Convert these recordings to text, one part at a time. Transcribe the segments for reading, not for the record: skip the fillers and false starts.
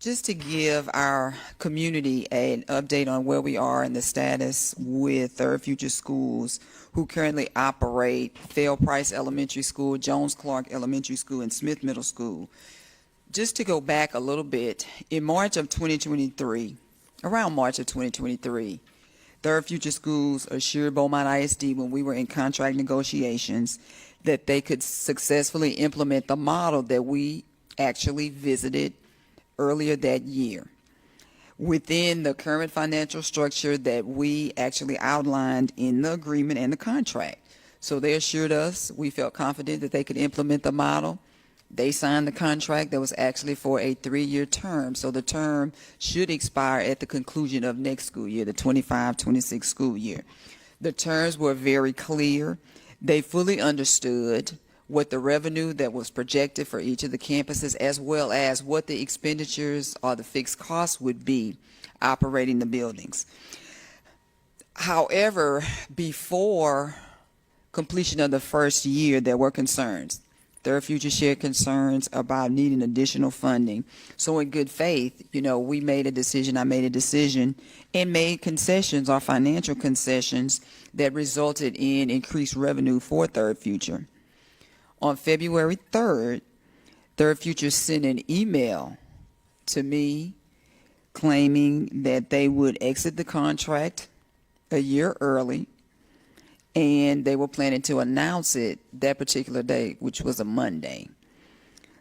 Just to give our community an update on where we are in the status with Third Future Schools, who currently operate Fail Price Elementary School, Jones Clark Elementary School, and Smith Middle School. Just to go back a little bit, in March of 2023, around March of 2023, Third Future Schools assured Beaumount ISD when we were in contract negotiations that they could successfully implement the model that we actually visited earlier that year within the current financial structure that we actually outlined in the agreement and the contract. So they assured us, we felt confident that they could implement the model. They signed the contract that was actually for a 3-year term. So the term should expire at the conclusion of next school year, the 25-26 school year. The terms were very clear. They fully understood what the revenue that was projected for each of the campuses, as well as what the expenditures or the fixed costs would be operating the buildings. However, before completion of the first year, there were concerns. Third Future shared concerns about needing additional funding. So in good faith, we made a decision, I made a decision, and made concessions or financial concessions that resulted in increased revenue for Third Future. On February 3rd, Third Future sent an email to me claiming that they would exit the contract a year early, and they were planning to announce it that particular day, which was a Monday.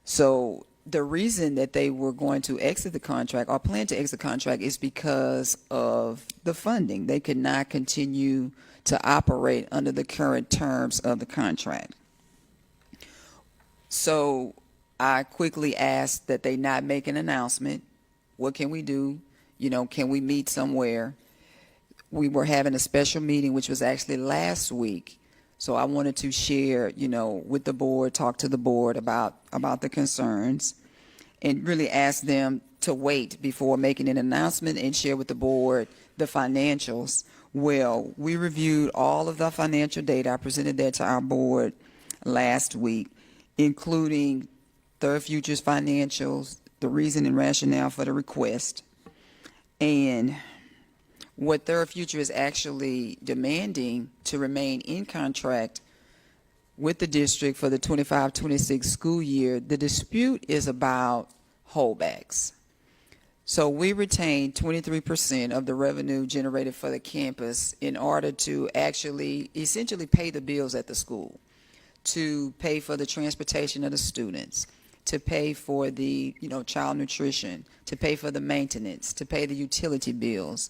So the reason that they were going to exit the contract or plan to exit the contract is because of the funding. They could not continue to operate under the current terms of the contract. So I quickly asked that they not make an announcement. What can we do? Can we meet somewhere? We were having a special meeting, which was actually last week. So I wanted to share, with the board, talk to the board about the concerns and really ask them to wait before making an announcement and share with the board the financials. Well, we reviewed all of the financial data. I presented that to our board last week, including Third Future's financials, the reason and rationale for the request, and what Third Future is actually demanding to remain in contract with the district for the 25-26 school year. The dispute is about holdbacks. So we retain 23% of the revenue generated for the campus in order to actually essentially pay the bills at the school, to pay for the transportation of the students, to pay for the child nutrition, to pay for the maintenance, to pay the utility bills.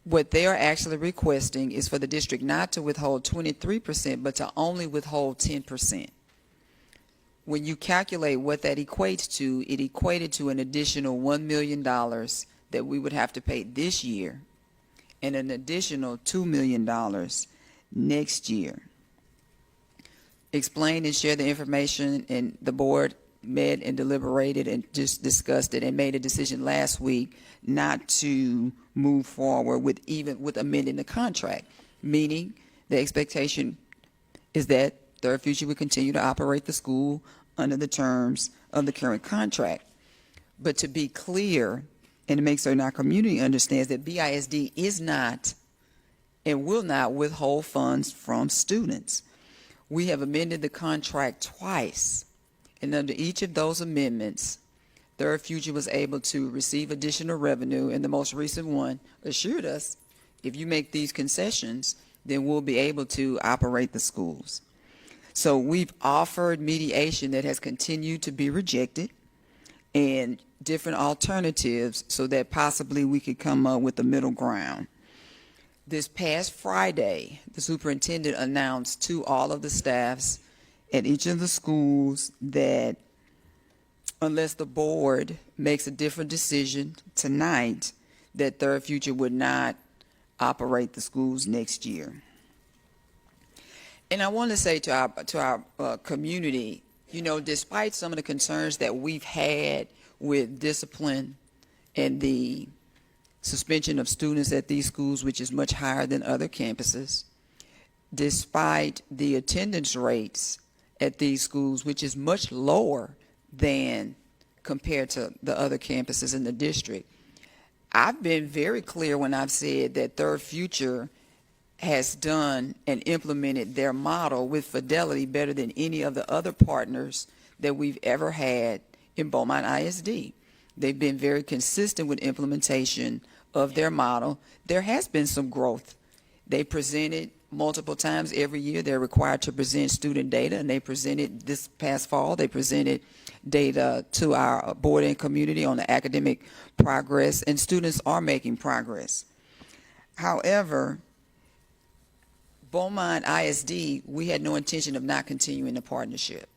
What they are actually requesting is for the district not to withhold 23%, but to only withhold 10%. When you calculate what that equates to, it equated to an additional $1 million that we would have to pay this year and an additional $2 million next year. Explained and shared the information, and the board met and deliberated and just discussed it and made a decision last week not to move forward with amending the contract, meaning the expectation is that Third Future would continue to operate the school under the terms of the current contract. But to be clear, and to make certain our community understands, that BISD is not and will not withhold funds from students. We have amended the contract twice, and under each of those amendments, Third Future was able to receive additional revenue, and the most recent one assured us, if you make these concessions, then we'll be able to operate the schools. So we've offered mediation that has continued to be rejected and different alternatives so that possibly we could come up with a middle ground. This past Friday, the superintendent announced to all of the staffs at each of the schools that unless the board makes a different decision tonight, that Third Future would not operate the schools next year. And I want to say to our community, despite some of the concerns that we've had with discipline and the suspension of students at these schools, which is much higher than other campuses, despite the attendance rates at these schools, which is much lower than compared to the other campuses in the district. I've been very clear when I've said that Third Future has done and implemented their model with fidelity better than any of the other partners that we've ever had in Beaumont ISD. They've been very consistent with implementation of their model. There has been some growth. They presented multiple times every year. They're required to present student data, and they presented this past fall. They presented data to our board and community on the academic progress, and students are making progress. However, Beaumont ISD, we had no intention of not continuing the partnership.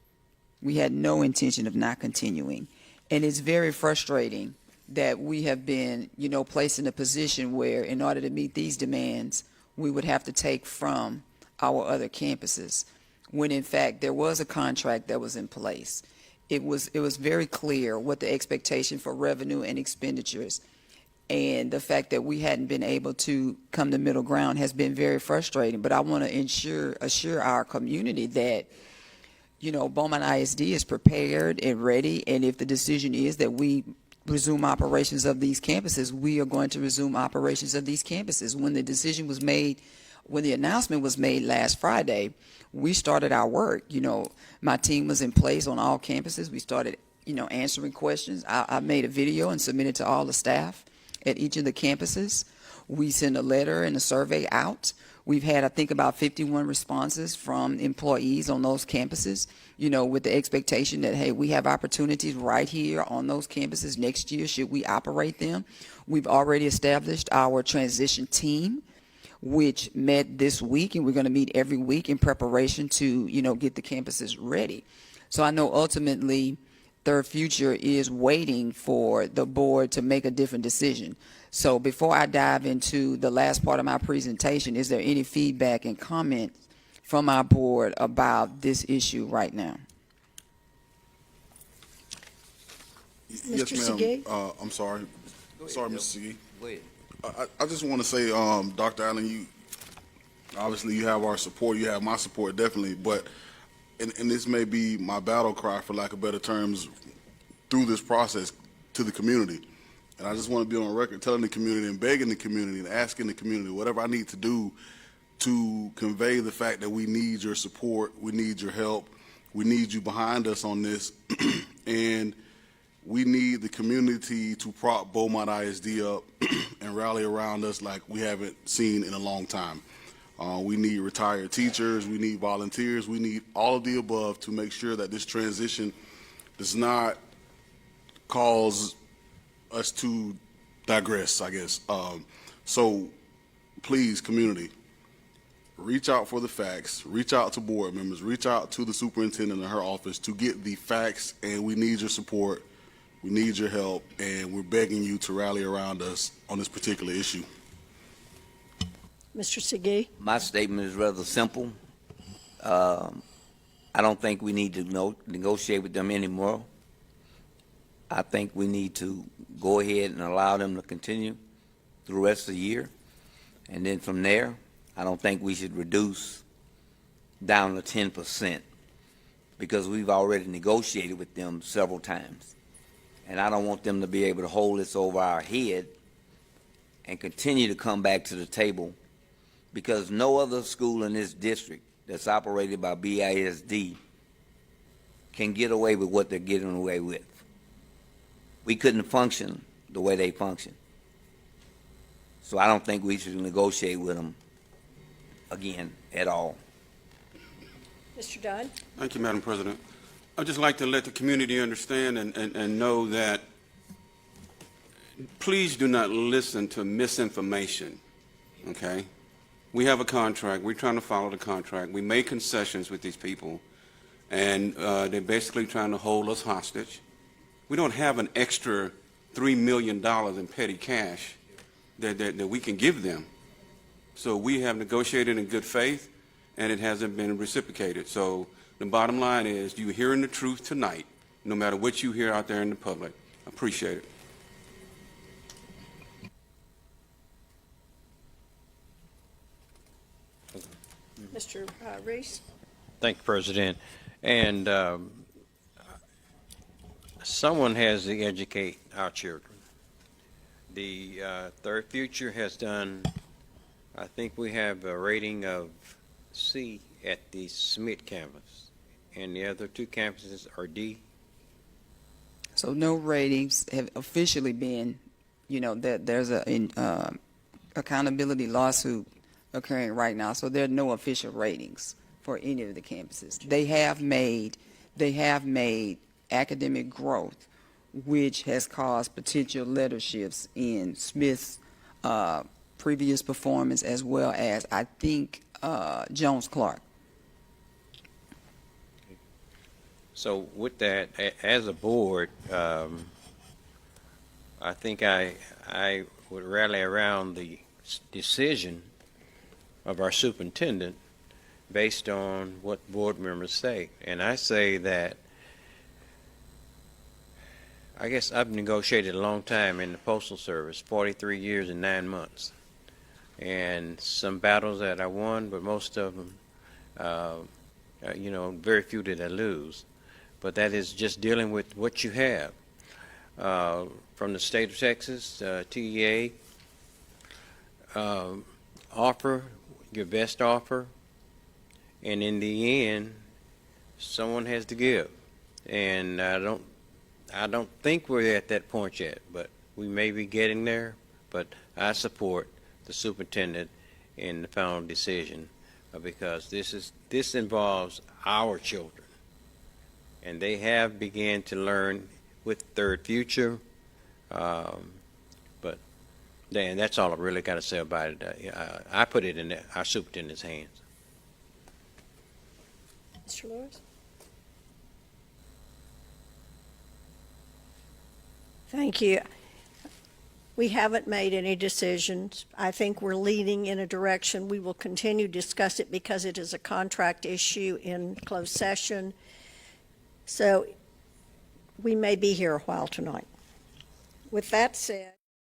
We had no intention of not continuing. And it's very frustrating that we have been, placed in a position where in order to meet these demands, we would have to take from our other campuses, when in fact there was a contract that was in place. It was very clear what the expectation for revenue and expenditures, and the fact that we hadn't been able to come to middle ground has been very frustrating. But I want to assure our community that, Beaumont ISD is prepared and ready, and if the decision is that we resume operations of these campuses, we are going to resume operations of these campuses. When the decision was made, when the announcement was made last Friday, we started our work. My team was in place on all campuses. We started, answering questions. I made a video and submitted to all the staff at each of the campuses. We sent a letter and a survey out. We've had, I think, about 51 responses from employees on those campuses, with the expectation that, hey, we have opportunities right here on those campuses next year should we operate them. We've already established our transition team, which met this week, and we're going to meet every week in preparation to, get the campuses ready. So I know ultimately Third Future is waiting for the board to make a different decision. So before I dive into the last part of my presentation, is there any feedback and comment from our board about this issue right now? Yes, ma'am. I'm sorry. Sorry, Mr. Segee. Go ahead. I just want to say, Dr. Allen, you obviously have our support. You have my support, definitely. But and this may be my battle cry, for lack of better terms, through this process to the community. And I just want to be on record telling the community and begging the community and asking the community whatever I need to do to convey the fact that we need your support, we need your help, we need you behind us on this, and we need the community to prop Beaumont ISD up and rally around us like we haven't seen in a long time. We need retired teachers, we need volunteers, we need all of the above to make sure that this transition does not cause us to digress, I guess. So please, community, reach out for the facts, reach out to board members, reach out to the superintendent and her office to get the facts, and we need your support, we need your help, and we're begging you to rally around us on this particular issue. Mr. Segee? My statement is rather simple. I don't think we need to negotiate with them anymore. I think we need to go ahead and allow them to continue through the rest of the year. And then from there, I don't think we should reduce down to 10%, because we've already negotiated with them several times. And I don't want them to be able to hold this over our head and continue to come back to the table, because no other school in this district that's operated by BISD can get away with what they're getting away with. We couldn't function the way they function. So I don't think we should negotiate with them again at all. Mr. Dodd? Thank you, Madam President. I'd just like to let the community understand and know that please do not listen to misinformation, okay? We have a contract. We're trying to follow the contract. We made concessions with these people, and they're basically trying to hold us hostage. We don't have an extra $3 million in petty cash that we can give them. So we have negotiated in good faith, and it hasn't been reciprocated. So the bottom line is, you're hearing the truth tonight, no matter what you hear out there in the public. I appreciate it. Mr. Reese? Thank you, President. And someone has to educate our children. The Third Future has done, I think we have a rating of C at the Smith campus, and the other two campuses are D. So no ratings have officially been, that there's a accountability lawsuit occurring right now. So there are no official ratings for any of the campuses. They have made academic growth, which has caused potential leaderships in Smith's previous performance, as well as, I think, Jones Clark. So with that, as a board, I think I would rally around the decision of our superintendent based on what board members say. And I say that, I guess I've negotiated a long time in the Postal Service, 43 years and 9 months. And some battles that I won, but most of them, very few did I lose. But that is just dealing with what you have. From the state of Texas, TEA, offer your best offer, and in the end, someone has to give. And I don't think we're at that point yet, but we may be getting there. But I support the superintendent in the final decision because this involves our children. And they have began to learn with Third Future, but Dan, that's all I really got to say about it. I put it in our superintendent's hands. Mr. Lewis? Thank you. We haven't made any decisions. I think we're leading in a direction. We will continue to discuss it because it is a contract issue in closed session. So we may be here a while tonight. With that said,